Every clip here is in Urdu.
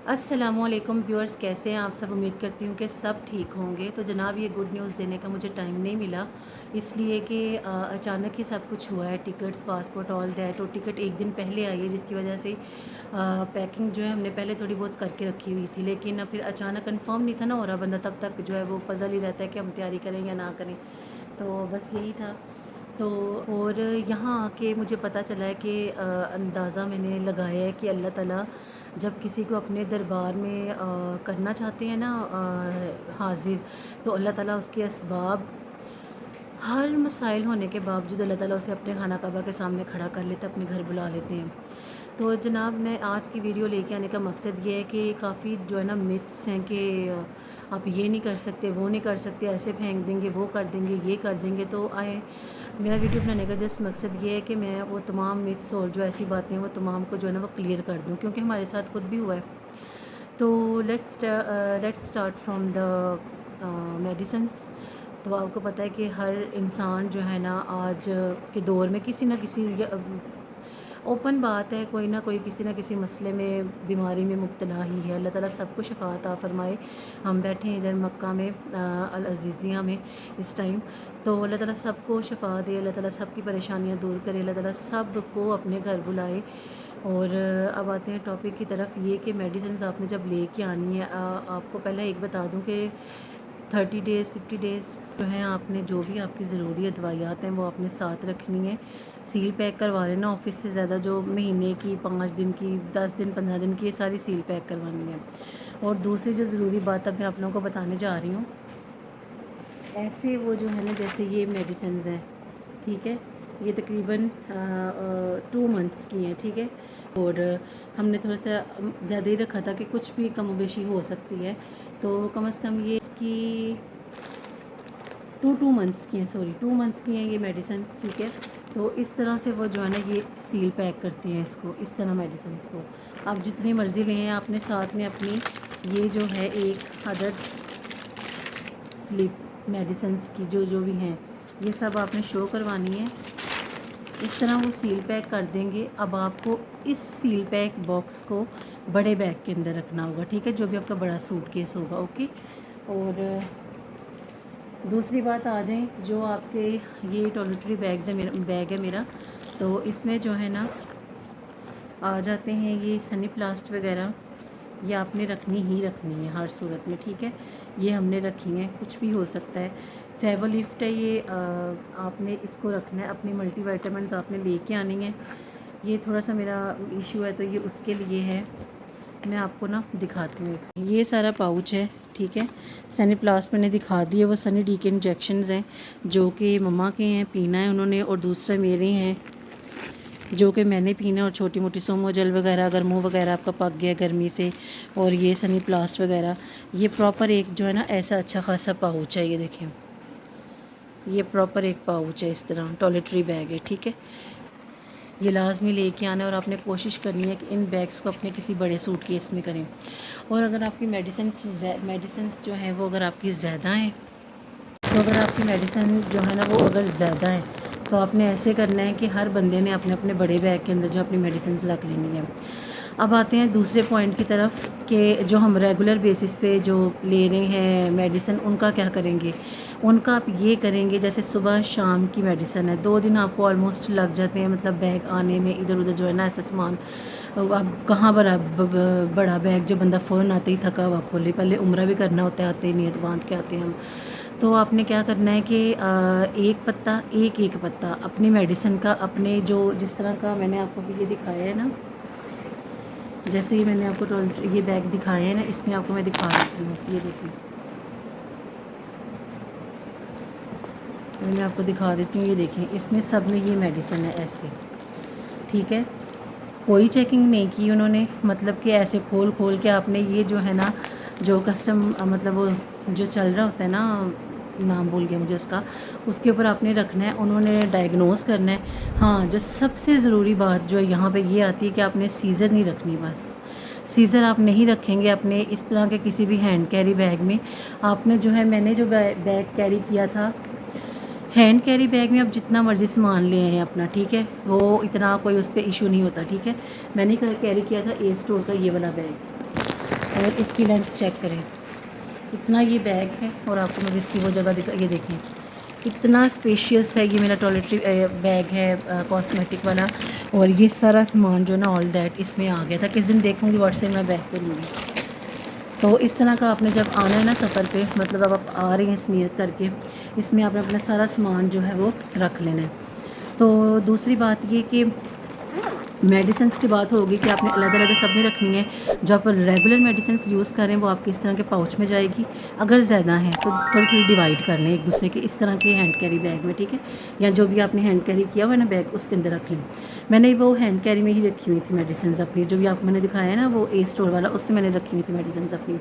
السلام علیکم ویورز، کیسے ہیں آپ سب؟ امید کرتی ہوں کہ سب ٹھیک ہوں گے۔ تو جناب، یہ گڈ نیوز دینے کا مجھے ٹائم نہیں ملا، اس لیے کہ اچانک ہی سب کچھ ہوا ہے، ٹکٹس، پاسپورٹ، آل دیٹ، اور ٹکٹ ایک دن پہلے آئی ہے، جس کی وجہ سے پیکنگ جو ہے ہم نے پہلے تھوڑی بہت کر کے رکھی ہوئی تھی، لیکن پھر اچانک کنفرم نہیں تھا نا ہو رہا، بندہ تب تک جو ہے وہ پزل ہی رہتا ہے کہ ہم تیاری کریں یا نہ کریں۔ تو بس یہی تھا۔ تو اور یہاں آ کے مجھے پتہ چلا ہے کہ اندازہ میں نے لگایا ہے کہ اللہ تعالیٰ جب کسی کو اپنے دربار میں کرنا چاہتے ہیں نا حاضر، تو اللہ تعالیٰ اس کے اسباب، ہر مسائل ہونے کے باوجود اللہ تعالیٰ اسے اپنے خانہ کعبہ کے سامنے کھڑا کر لیتے، اپنے گھر بلا لیتے ہیں۔ تو جناب، میں آج کی ویڈیو لے کے آنے کا مقصد یہ ہے کہ کافی جو ہے نا متس ہیں کہ آپ یہ نہیں کر سکتے، وہ نہیں کر سکتے، ایسے پھینک دیں گے، وہ کر دیں گے، یہ کر دیں گے۔ تو میرا ویڈیو بنانے کا جسٹ مقصد یہ ہے کہ میں وہ تمام متس اور جو ایسی باتیں ہیں وہ تمام کو جو ہے نا وہ کلیئر کر دوں، کیونکہ ہمارے ساتھ خود بھی ہوا ہے۔ تو let's start from the medicines. تو آپ کو پتہ ہے کہ ہر انسان جو ہے نا آج کے دور میں کسی نہ کسی اوپن بات ہے، کوئی نہ کوئی کسی نہ کسی مسئلے میں، بیماری میں مبتلا ہی ہے۔ اللہ تعالیٰ سب کو شفا عطا فرمائے۔ ہم بیٹھے ہیں ادھر مکہ میں العزیزیہ میں اس ٹائم، تو اللہ تعالیٰ سب کو شفا دے، اللہ تعالیٰ سب کی پریشانیاں دور کرے، اللہ تعالیٰ سب کو اپنے گھر بلائے۔ اور اب آتے ہیں ٹاپک کی طرف، یہ کہ میڈیسنز آپ نے جب لے کے آنی ہے، آپ کو پہلے ایک بتا دوں کہ 30 ڈیز 50 ڈیز جو ہیں، آپ نے جو بھی آپ کی ضروری ادویات ہیں وہ آپ نے ساتھ رکھنی ہے، سیل پیک کروا لینا آفس سے، زیادہ جو مہینے کی 5 دن کی 10 دن 15 دن کی یہ ساری سیل پیک کروانی ہے۔ اور دوسری جو ضروری بات اب میں آپ لوگوں کو بتانے جا رہی ہوں، ایسے وہ جو ہے نا جیسے یہ میڈیسنز ہیں، ٹھیک ہے، یہ تقریباً 2 منتھس کی ہیں، ٹھیک ہے، اور ہم نے تھوڑا سا زیادہ ہی رکھا تھا کہ کچھ بھی کم و بیشی ہو سکتی ہے، تو کم از کم یہ اس کی 2 منتھس کی ہیں، 2 منتھ کی ہیں یہ میڈیسنز، ٹھیک ہے۔ تو اس طرح سے وہ جو ہے نا یہ سیل پیک کرتے ہیں اس کو، اس طرح میڈیسنز کو آپ جتنی مرضی لیں، آپ نے ساتھ میں اپنی یہ جو ہے ایک عدد سلیپ میڈیسنز کی جو بھی ہیں یہ سب آپ نے شو کروانی ہے، اس طرح وہ سیل پیک کر دیں گے۔ اب آپ کو اس سیل پیک باکس کو بڑے بیگ کے اندر رکھنا ہوگا، ٹھیک ہے، جو بھی آپ کا بڑا سوٹ کیس ہوگا، اوکے۔ اور دوسری بات آ جائیں، جو آپ کے یہ ٹوائلٹری بیگ ہے میرا، تو اس میں جو ہے نا آ جاتے ہیں یہ سنی پلاسٹ وغیرہ، یہ آپ نے رکھنی ہی رکھنی ہے ہر صورت میں، ٹھیک ہے، یہ ہم نے رکھی ہیں، کچھ بھی ہو سکتا ہے۔ فیور لفٹ ہے یہ، آپ نے اس کو رکھنا ہے، اپنی ملٹی وائٹامنز آپ نے لے کے آنی ہے۔ یہ تھوڑا سا میرا ایشو ہے تو یہ اس کے لیے ہے، میں آپ کو نا دکھاتی ہوں۔ یہ سارا پاؤچ ہے، ٹھیک ہے، سنی پلاسٹ میں نے دکھا دیے، وہ سنی ڈی کے انجیکشنز ہیں جو کہ مما کے ہیں، پینا ہے انہوں نے، اور دوسرے میرے ہیں جو کہ میں نے پینا، اور چھوٹی موٹی سومو جل وغیرہ اگر منہ وغیرہ آپ کا پک گیا گرمی سے، اور یہ سنی پلاسٹ وغیرہ، یہ پراپر ایک جو ہے نا ایسا اچھا خاصا پاؤچ ہے، یہ دیکھیں، یہ پراپر ایک پاؤچ ہے، اس طرح ٹوائلٹری بیگ ہے، ٹھیک ہے، یہ لازمی لے کے آنا ہے، اور آپ نے کوشش کرنی ہے کہ ان بیگس کو اپنے کسی بڑے سوٹ کیس میں کریں۔ اور اگر آپ کی میڈیسنس جو ہیں وہ اگر آپ کی زیادہ ہیں، تو اگر آپ کی میڈیسن جو ہے نا وہ اگر زیادہ ہے تو آپ نے ایسے کرنا ہے کہ ہر بندے نے اپنے اپنے بڑے بیگ کے اندر جو اپنی میڈیسنز رکھ لینی ہے۔ اب آتے ہیں دوسرے پوائنٹ کی طرف کہ جو ہم ریگولر بیسس پہ جو لے رہے ہیں میڈیسن، ان کا کیا کریں گے؟ ان کا آپ یہ کریں گے، جیسے صبح شام کی میڈیسن ہے، 2 دن آپ کو آلموسٹ لگ جاتے ہیں، مطلب بیگ آنے میں، ادھر ادھر جو ہے نا ایسا سامان، اب کہاں بڑا بیگ جو بندہ فوراً آتے ہی تھکا ہوا کھولے، پہلے عمرہ بھی کرنا ہوتا ہے، آتے ہی نیت باندھ کے آتے ہیں ہم۔ تو آپ نے کیا کرنا ہے کہ ایک پتہ اپنی میڈیسن کا، اپنے جو جس طرح کا میں نے آپ کو یہ دکھایا ہے نا، جیسے ہی میں نے آپ کو یہ بیگ دکھایا ہے نا، اس میں آپ کو میں دکھا دیتی ہوں، یہ دیکھیں، میں آپ کو دکھا دیتی ہوں، یہ دیکھیں، اس میں سب میں یہ میڈیسن ہے ایسے، ٹھیک ہے، کوئی چیکنگ نہیں کی انہوں نے، مطلب کہ ایسے کھول کھول کے آپ نے یہ جو ہے نا جو کسٹم مطلب وہ جو چل رہا ہوتا ہے نا، نام بھول گیا مجھے اس کا، اس کے اوپر آپ نے رکھنا ہے، انہوں نے ڈائگنوز کرنا ہے۔ ہاں، جو سب سے ضروری بات جو یہاں پہ یہ آتی ہے کہ آپ نے سیزر نہیں رکھنی، بس سیزر آپ نہیں رکھیں گے اپنے اس طرح کے کسی بھی ہینڈ کیری بیگ میں۔ آپ نے جو ہے، میں نے جو بیگ کیری کیا تھا، ہینڈ کیری بیگ میں آپ جتنا مرضی سامان لے آئیں اپنا، ٹھیک ہے، وہ اتنا کوئی اس پہ ایشو نہیں ہوتا، ٹھیک ہے۔ میں نے کیری کیا تھا اے اسٹور کا یہ والا بیگ، اور اس کی لینتھ چیک کریں، اتنا یہ بیگ ہے، اور آپ کو میں اس کی وہ جگہ یہ دیکھیں اتنا اسپیشیس ہے، یہ میرا ٹوائلٹری بیگ ہے کاسمیٹک والا، اور یہ سارا سامان جو ہے نا آل دیٹ اس میں آ گیا تھا. کس دن دیکھوں گی واٹس ایپ میں بیگ پہ لوں گی. تو اس طرح کا آپ نے جب آنا ہے نا سفر پہ، مطلب اب آپ آ رہے ہیں اس نیت کر کے، اس میں آپ نے اپنا سارا سامان جو ہے وہ رکھ لینا ہے. تو دوسری بات یہ کہ میڈیسنس کی بات ہوگی کہ آپ نے علیحدہ علیحدہ سب میں رکھنی ہے. جو آپ ریگولر میڈیسنس یوز کریں وہ آپ کے اس طرح کے پاؤچ میں جائے گی. اگر زیادہ ہیں تو تھوڑی تھوڑی ڈیوائڈ کر لیں ایک دوسرے کے اس طرح کے ہینڈ کیری بیگ میں، ٹھیک ہے، یا جو بھی آپ نے ہینڈ کیری کیا ہوا ہے نا بیگ اس کے اندر رکھ لیں. میں نے وہ ہینڈ کیری میں ہی رکھی ہوئی تھی میڈیسنز اپنی، جو بھی آپ کو میں نے دکھایا ہے نا وہ اے اسٹور والا، اس میں نے رکھی ہوئی تھی میڈیسنز اپنی.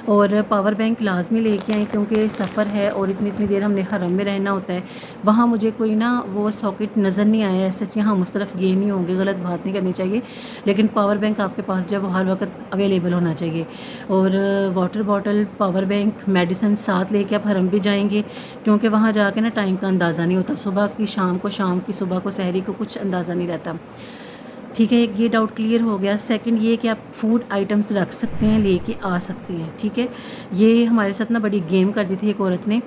اور پاور بینک لازمی لے کے آئیں کیونکہ سفر ہے اور اتنی دیر ہم نے حرم میں رہنا ہوتا ہے. وہاں مجھے کوئی نا وہ ساکٹ نظر نہیں آیا ہے، سچی ہم اس طرف گئے نہیں ہوں گے، غلط بات نہیں کرنی چاہیے، لیکن پاور بینک آپ کے پاس جو ہے وہ ہر وقت اویلیبل ہونا چاہیے. اور water bottle, power bank, medicine ساتھ لے کے آپ حرم بھی جائیں گے کیونکہ وہاں جا کے نا ٹائم کا اندازہ نہیں ہوتا، صبح کی شام کو، شام کی صبح کو، سحری کو کچھ اندازہ نہیں رہتا. ٹھیک ہے، ایک یہ ڈاؤٹ کلیئر ہو گیا. سیکنڈ یہ کہ آپ فوڈ آئٹمس رکھ سکتے ہیں، لے کے آ سکتے ہیں. ٹھیک ہے، یہ ہمارے ساتھ نا بڑی گیم کر دی تھی ایک عورت نے.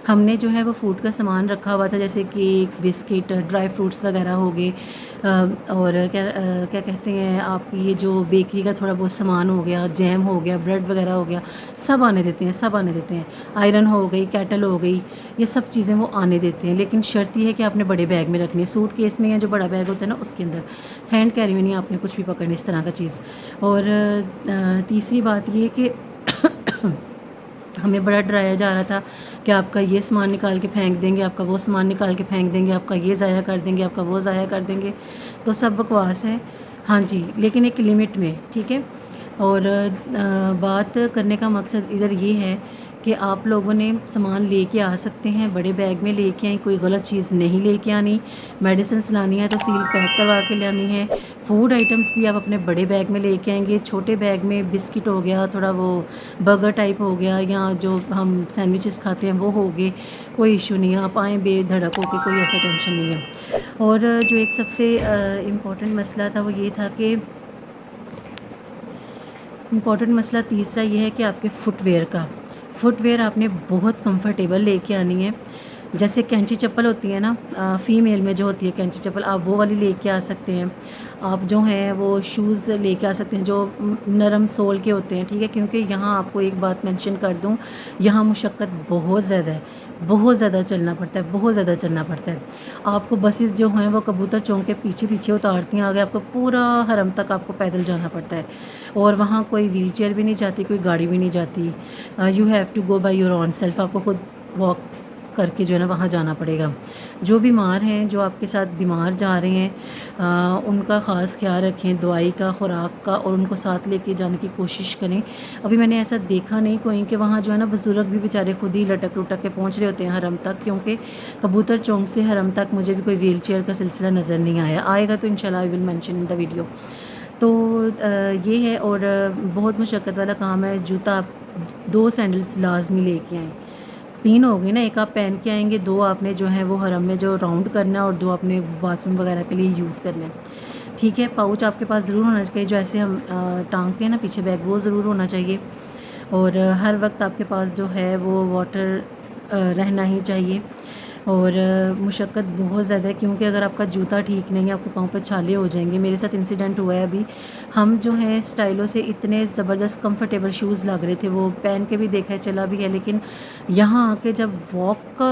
ہم نے جو ہے وہ فوڈ کا سامان رکھا ہوا تھا، جیسے کیک، بسکٹ، ڈرائی فروٹس وغیرہ ہو گئے، اور کیا کہتے ہیں آپ کی یہ جو بیکری کا تھوڑا بہت سامان ہو گیا، جیم ہو گیا، بریڈ وغیرہ ہو گیا، سب آنے دیتے ہیں، سب آنے دیتے ہیں. آئرن ہو گئی، کیٹل ہو گئی، یہ سب چیزیں وہ آنے دیتے ہیں، لیکن شرط یہ ہے کہ آپ نے بڑے بیگ میں رکھنی ہے. سوٹ کیس میں یا جو بڑا بیگ ہوتا ہے نا اس کے اندر، ہینڈ کیری میں نہیں آپ نے کچھ بھی پکڑنی اس طرح کا چیز. اور تیسری بات یہ کہ ہمیں بڑا ڈرایا جا رہا تھا کہ آپ کا یہ سامان نکال کے پھینک دیں گے، آپ کا وہ سامان نکال کے پھینک دیں گے، آپ کا یہ ضائع کر دیں گے، آپ کا وہ ضائع کر دیں گے. تو سب بکواس ہے، ہاں جی، لیکن ایک لمٹ میں. ٹھیک ہے، اور بات کرنے کا مقصد ادھر یہ ہے کہ آپ لوگوں نے سامان لے کے آ سکتے ہیں، بڑے بیگ میں لے کے آئیں، کوئی غلط چیز نہیں لے کے آنی. میڈیسنس لانی ہے تو سیل پیک کروا کے لانی ہے. فوڈ آئٹمس بھی آپ اپنے بڑے بیگ میں لے کے آئیں گے. چھوٹے بیگ میں بسکٹ ہو گیا، تھوڑا وہ برگر ٹائپ ہو گیا، یا جو ہم سینڈوچز کھاتے ہیں وہ ہو گئے، کوئی ایشو نہیں ہے، آپ آئیں بے دھڑک ہو کے، کوئی ایسا ٹینشن نہیں ہے. اور جو ایک سب سے امپورٹنٹ مسئلہ تھا وہ یہ تھا کہ امپورٹنٹ مسئلہ تیسرا یہ ہے کہ آپ کے فٹ ویئر آپ نے بہت کمفرٹیبل لے کے آنی ہے. جیسے کینچی چپل ہوتی ہے نا، فیمیل میں جو ہوتی ہے کینچی چپل، آپ وہ والی لے کے آ سکتے ہیں. آپ جو ہیں وہ شوز لے کے آ سکتے ہیں جو نرم سول کے ہوتے ہیں. ٹھیک ہے، کیونکہ یہاں آپ کو ایک بات مینشن کر دوں، یہاں مشقت بہت زیادہ ہے، بہت زیادہ چلنا پڑتا ہے، بہت زیادہ چلنا پڑتا ہے. آپ کو بسز جو ہیں وہ کبوتر چونک کے پیچھے پیچھے اتارتی ہیں، آگے آپ کو پورا حرم تک آپ کو پیدل جانا پڑتا ہے. اور وہاں کوئی ویل چیئر بھی نہیں جاتی، کوئی گاڑی بھی نہیں جاتی. You have to go by your own self, آپ کو خود واک کر کے جو ہے نا وہاں جانا پڑے گا. جو بیمار ہیں، جو آپ کے ساتھ بیمار جا رہے ہیں، ان کا خاص خیال رکھیں، دوائی کا، خوراک کا، اور ان کو ساتھ لے کے جانے کی کوشش کریں. ابھی میں نے ایسا دیکھا نہیں کوئی کہ وہاں جو ہے نا بزرگ بھی بیچارے خود ہی لٹک لٹک کے پہنچ رہے ہوتے ہیں حرم تک، کیونکہ کبوتر چونک سے حرم تک مجھے بھی کوئی ویل چیئر کا سلسلہ نظر نہیں آیا. آئے گا تو انشاءاللہ آئی will mention in the video. تو یہ ہے، اور بہت مشقت والا کام ہے. جوتا آپ 2 سینڈلز لازمی لے کے آئیں. 3 ہو گئے نا، ایک آپ پہن کے آئیں گے، 2 آپ نے جو ہے وہ حرم میں جو راؤنڈ کرنا ہے، اور 2 آپ نے باتھ روم وغیرہ کے لیے یوز کرنا ہے. ٹھیک ہے، پاؤچ آپ کے پاس ضرور ہونا چاہیے، جو ایسے ہم ٹانگتے ہیں نا پیچھے بیگ، وہ ضرور ہونا چاہیے. اور ہر وقت آپ کے پاس جو ہے وہ واٹر رہنا ہی چاہیے. اور مشقت بہت زیادہ ہے، کیونکہ اگر آپ کا جوتا ٹھیک نہیں ہے آپ کو پاؤں پہ چھالے ہو جائیں گے. میرے ساتھ انسیڈنٹ ہوا ہے ابھی. ہم جو ہیں اسٹائلوں سے اتنے زبردست کمفرٹیبل شوز لگ رہے تھے، وہ پہن کے بھی دیکھا ہے، چلا بھی ہے، لیکن یہاں آ کے جب واک کا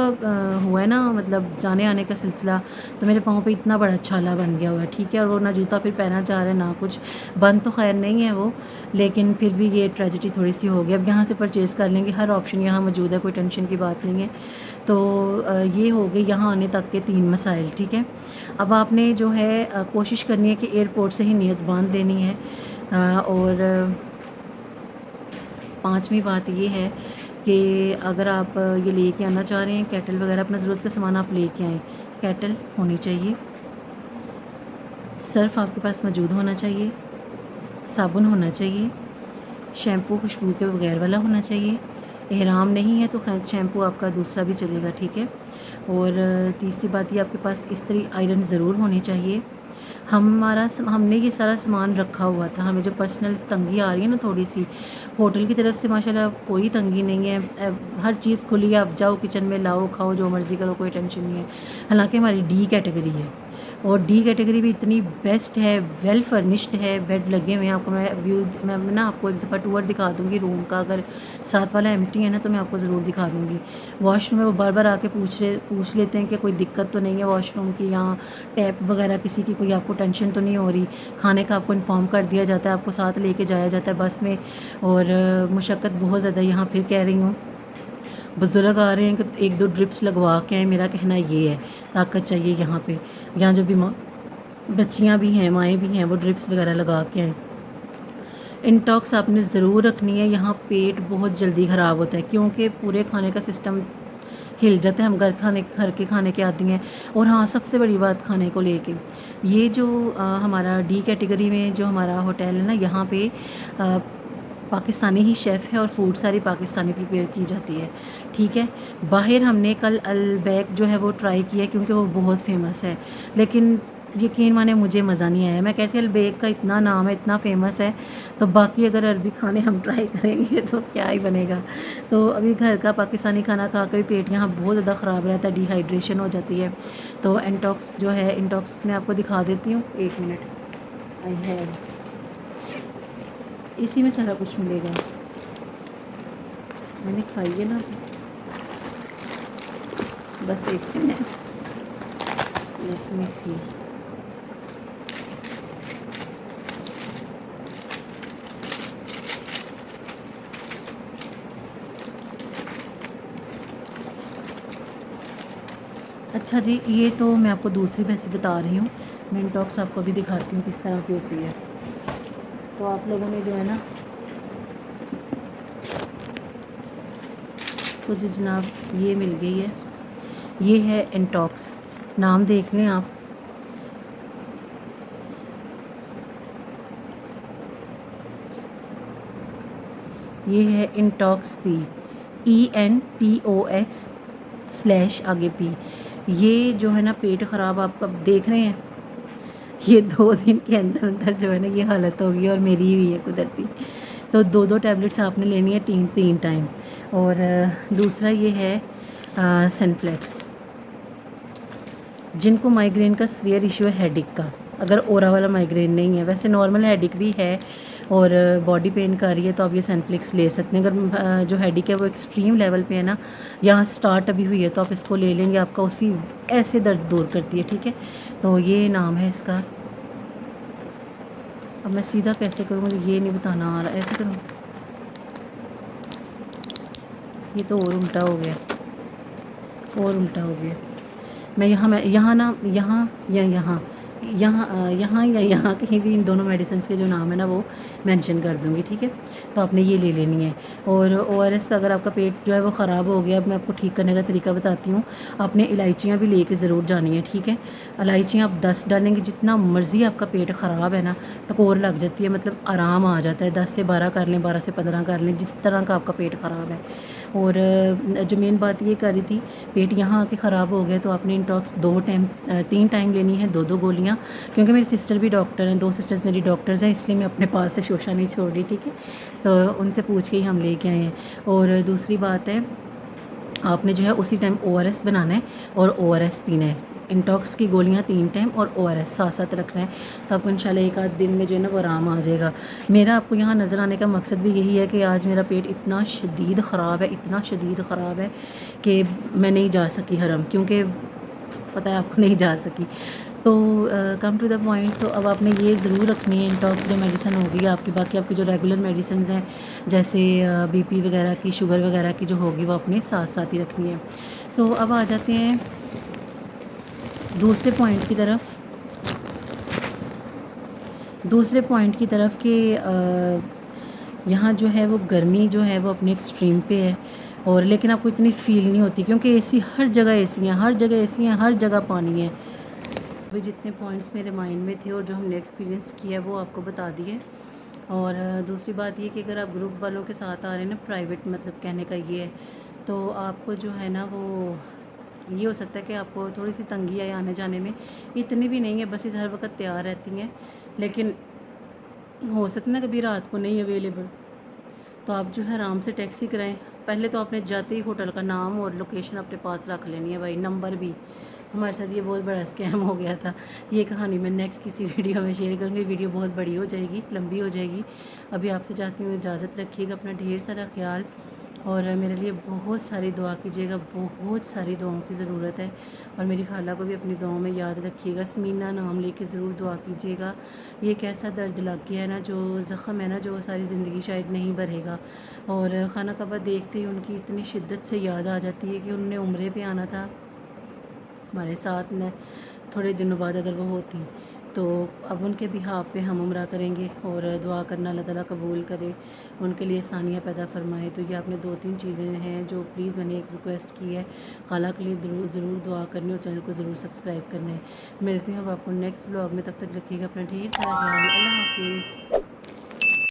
ہوا ہے نا، مطلب جانے آنے کا سلسلہ، تو میرے پاؤں پہ اتنا بڑا چھالا بن گیا ہوا ہے. ٹھیک ہے، اور وہ نہ جوتا پھر پہنا جا رہا ہے نہ کچھ، بند تو خیر نہیں ہے وہ، لیکن پھر بھی یہ ٹریجڈی تھوڑی سی ہو گئی. اب یہاں سے پرچیز کر لیں گے، ہر آپشن یہاں موجود ہے، کوئی ٹینشن کی بات نہیں ہے. تو یہ ہو گئی یہاں آنے تک کے 3 مسائل. ٹھیک ہے، اب آپ نے جو ہے کوشش کرنی ہے کہ ایئرپورٹ سے ہی نیت باندھ لینی ہے. اور 5ویں بات یہ ہے کہ اگر آپ یہ لے کے آنا چاہ رہے ہیں کیٹل وغیرہ، اپنا ضرورت کا سامان آپ لے کے آئیں. کیٹل ہونی چاہیے، صرف آپ کے پاس موجود ہونا چاہیے، صابن ہونا چاہیے، شیمپو خوشبو کے بغیر والا ہونا چاہیے. احرام نہیں ہے تو خیر شیمپو آپ کا دوسرا بھی چلے گا. ٹھیک ہے، اور تیسری بات یہ آپ کے پاس استری آئرن ضرور ہونی چاہیے. ہم نے یہ سارا سامان رکھا ہوا تھا. ہمیں جو پرسنل تنگی آ رہی ہے نا تھوڑی سی، ہوٹل کی طرف سے ماشاءاللہ کوئی تنگی نہیں ہے. ہر چیز کھلی ہے، آپ جاؤ کچن میں لاؤ کھاؤ جو مرضی کرو، کوئی ٹینشن نہیں ہے. حالانکہ ہماری ڈی کیٹیگری ہے، اور ڈی کیٹیگری بھی اتنی بیسٹ ہے، ویل فرنشڈ ہے، بیڈ لگے ہوئے ہیں. آپ کو میں ویو میں نا آپ کو ایک دفعہ ٹور دکھا دوں گی روم کا، اگر ساتھ والا ایمٹی ہے نا تو میں آپ کو ضرور دکھا دوں گی. واش روم میں وہ بار بار آ کے پوچھ لیتے ہیں کہ کوئی دقت تو نہیں ہے واش روم کی، یہاں ٹیپ وغیرہ کسی کی کوئی آپ کو ٹینشن تو نہیں ہو رہی. کھانے کا آپ کو انفارم کر دیا جاتا ہے، آپ کو ساتھ لے کے جایا جاتا ہے بس میں. اور مشقت بہت زیادہ یہاں پھر کہہ رہی ہوں، بزرگ آ رہے ہیں کہ ایک دو ڈرپس لگوا کے آئیں. میرا کہنا یہ ہے، طاقت چاہیے یہاں پہ. یہاں جو بھی بچیاں بھی ہیں، مائیں بھی ہیں، وہ ڈرپس وغیرہ لگا کے آئیں. انٹاکس آپ نے ضرور رکھنی ہے. یہاں پیٹ بہت جلدی خراب ہوتا ہے کیونکہ پورے کھانے کا سسٹم ہل جاتا ہے. ہم گھر کے کھانے کے عادی ہیں. اور ہاں، سب سے بڑی بات کھانے کو لے کے، یہ جو ہمارا ڈی کیٹیگری میں جو ہمارا ہوٹل ہے نا، یہاں پہ پاکستانی ہی شیف ہے اور فوڈ ساری پاکستانی پریپیئر کی جاتی ہے. ٹھیک ہے. باہر ہم نے کل البیک جو ہے وہ ٹرائی کیا کیونکہ وہ بہت فیمس ہے، لیکن یقین مانے مجھے مزہ نہیں آیا. میں کہتی البیک کا اتنا نام ہے، اتنا فیمس ہے، تو باقی اگر عربی کھانے ہم ٹرائی کریں گے تو کیا ہی بنے گا. تو ابھی گھر کا پاکستانی کھانا کھا کے پیٹ یہاں بہت زیادہ خراب رہتا ہے، ڈی ہائیڈریشن ہو جاتی ہے. تو انٹاکس جو ہے، انٹاکس میں آپ کو دکھا دیتی ہوں، ایک منٹ. آئی ہے اسی میں سارا کچھ ملے گا. میں نے کھائی ہے نا بس ایک منٹ. لیٹ می سی. اچھا جی، یہ تو میں آپ کو دوسری ویسے بتا رہی ہوں. میں انٹاکس آپ کو بھی دکھاتی ہوں کس طرح کی ہوتی ہے. تو آپ لوگوں نے جو ہے نا، تو جو جناب یہ مل گئی ہے، یہ ہے انٹاکس. نام دیکھ لیں آپ. یہ ہے انٹاکس پی، ENTOX/ آگے پی. یہ جو ہے نا پیٹ خراب آپ کا دیکھ رہے ہیں، یہ 2 دن کے اندر اندر جو ہے نا یہ حالت ہوگی، اور میری ہوئی ہے قدرتی. تو 2 ٹیبلٹس آپ نے لینی ہے 3 ٹائم. اور دوسرا یہ ہے سنفلیکس. جن کو مائگرین کا سویئر ایشو ہے ہیڈک کا، اگر اورا والا مائگرین نہیں ہے، ویسے نارمل ہیڈک بھی ہے اور باڈی پین کر رہی ہے تو آپ یہ سینفلکس لے سکتے ہیں. اگر جو ہیڈک ہے وہ ایکسٹریم لیول پہ ہے نا، یہاں سٹارٹ ابھی ہوئی ہے، تو آپ اس کو لے لیں گے، آپ کا اسی ایسے درد دور کرتی ہے. ٹھیک ہے. تو یہ نام ہے اس کا. اب میں سیدھا کیسے کروں، مجھے یہ نہیں بتانا آ رہا. ایسے کروں، یہ تو اور الٹا ہو گیا، اور الٹا ہو گیا. میں یہاں نا، یہاں یا یہاں، یہاں یا یہاں کہیں بھی ان دونوں میڈیسنس کے جو نام ہے نا وہ مینشن کر دوں گی. ٹھیک ہے. تو آپ نے یہ لے لینی ہے. اور ORS کا اگر آپ کا پیٹ جو ہے وہ خراب ہو گیا، اب میں آپ کو ٹھیک کرنے کا طریقہ بتاتی ہوں. آپ نے الائچیاں بھی لے کے ضرور جانی ہے. ٹھیک ہے. الائچیاں آپ 10 ڈالیں گے. جتنا مرضی آپ کا پیٹ خراب ہے نا، ٹکور لگ جاتی ہے، مطلب آرام آ جاتا ہے. 10 سے 12 کر لیں، 12 سے 15 کر لیں، جس طرح کا آپ کا پیٹ خراب ہے. اور جو مین بات یہ کر رہی تھی، پیٹ یہاں آ کے خراب ہو گیا تو آپ نے انٹاکس 3 ٹائم لینی ہے، 2 گولیاں. کیونکہ میری سسٹر بھی ڈاکٹر ہیں، 2 سسٹرز میری ڈاکٹرز ہیں، اس لیے میں اپنے پاس سے شوشہ نہیں چھوڑ رہی. ٹھیک ہے. تو ان سے پوچھ کے ہی ہم لے کے آئے ہیں. اور دوسری بات ہے، آپ نے جو ہے اسی ٹائم ORS بنانا ہے اور ORS پینا ہے. انٹاکس کی گولیاں 3 ٹائم اور ORS ساتھ ساتھ رکھنا ہے. تو آپ کو انشاءاللہ ایک آدھ دن میں جو ہے نا وہ آرام آ جائے گا. میرا آپ کو یہاں نظر آنے کا مقصد بھی یہی ہے کہ آج میرا پیٹ اتنا شدید خراب ہے، اتنا شدید خراب ہے کہ میں نہیں جا سکی حرم، کیونکہ پتہ ہے آپ کو نہیں جا سکی. تو کم ٹو دا پوائنٹ، تو اب آپ نے یہ ضرور رکھنی ہے انٹاکس جو میڈیسن ہوگی آپ کی. باقی آپ کی جو ریگولر میڈیسنز ہیں جیسے BP وغیرہ کی، شوگر وغیرہ کی جو ہوگی، وہ اپنے ساتھ ساتھ ہی رکھنی ہے. تو اب آ جاتے ہیں دوسرے پوائنٹ کی طرف کہ یہاں جو ہے وہ گرمی جو ہے وہ اپنے ایکسٹریم پہ ہے، اور لیکن آپ کو اتنی فیل نہیں ہوتی کیونکہ AC ہر جگہ AC ہیں، ہر جگہ AC ہیں، ہر جگہ پانی ہے. ابھی جتنے پوائنٹس میرے مائنڈ میں تھے اور جو ہم نے ایکسپیرینس کیا وہ آپ کو بتا دیے. اور دوسری بات یہ کہ اگر آپ گروپ والوں کے ساتھ آ رہے ہیں نا، پرائیویٹ مطلب کہنے کا یہ ہے، تو آپ کو جو ہے نا وہ یہ ہو سکتا ہے کہ آپ کو تھوڑی سی تنگی آئے آنے جانے میں، اتنی بھی نہیں ہے، بسز ہر وقت تیار رہتی ہیں، لیکن ہو سکتا ہے نا کبھی رات کو نہیں اویلیبل، تو آپ جو ہے آرام سے ٹیکسی کرائیں۔ پہلے تو آپ نے جاتے ہی ہوٹل کا نام اور لوکیشن اپنے پاس رکھ لینی ہے بھائی، نمبر بھی۔ ہمارے ساتھ یہ بہت بڑا اسکیم ہو گیا تھا، یہ کہانی میں نیکسٹ کسی ویڈیو میں شیئر کروں گی، ویڈیو بہت بڑی ہو جائے گی، لمبی ہو جائے گی۔ ابھی آپ سے چاہتی ہوں اجازت رکھیے گا، اپنا ڈھیر سارا خیال، اور میرے لیے بہت ساری دعا کیجیے گا، بہت ساری دعاؤں کی ضرورت ہے، اور میری خالہ کو بھی اپنی دعاؤں میں یاد رکھیے گا، سمینہ نام لے کے ضرور دعا کیجیے گا۔ یہ ایک ایسا درد لگ گیا ہے نا، جو زخم ہے نا، جو ساری زندگی شاید نہیں بھرے گا، اور خانہ کعبہ دیکھتے ہی ان کی اتنی شدت سے یاد آ جاتی ہے کہ انہوں نے عمرے پہ آنا تھا ہمارے ساتھ میں، تھوڑے دنوں بعد اگر وہ ہوتی تو اب ان کے بہاف پہ ہم عمرہ کریں گے، اور دعا کرنا اللہ تعالیٰ قبول کرے، ان کے لیے آسانیاں پیدا فرمائے۔ تو یہ آپ نے 2-3 چیزیں ہیں جو پلیز میں نے ایک ریکویسٹ کی ہے، خالہ کے لیے ضرور دعا کرنی، اور چینل کو ضرور سبسکرائب کرنا ہے۔ ملتی ہوں اب آپ کو نیکسٹ بلاگ میں، تب تک رکھیے گا اپنا ڈھیر سارا خیال۔ اللہ حافظ۔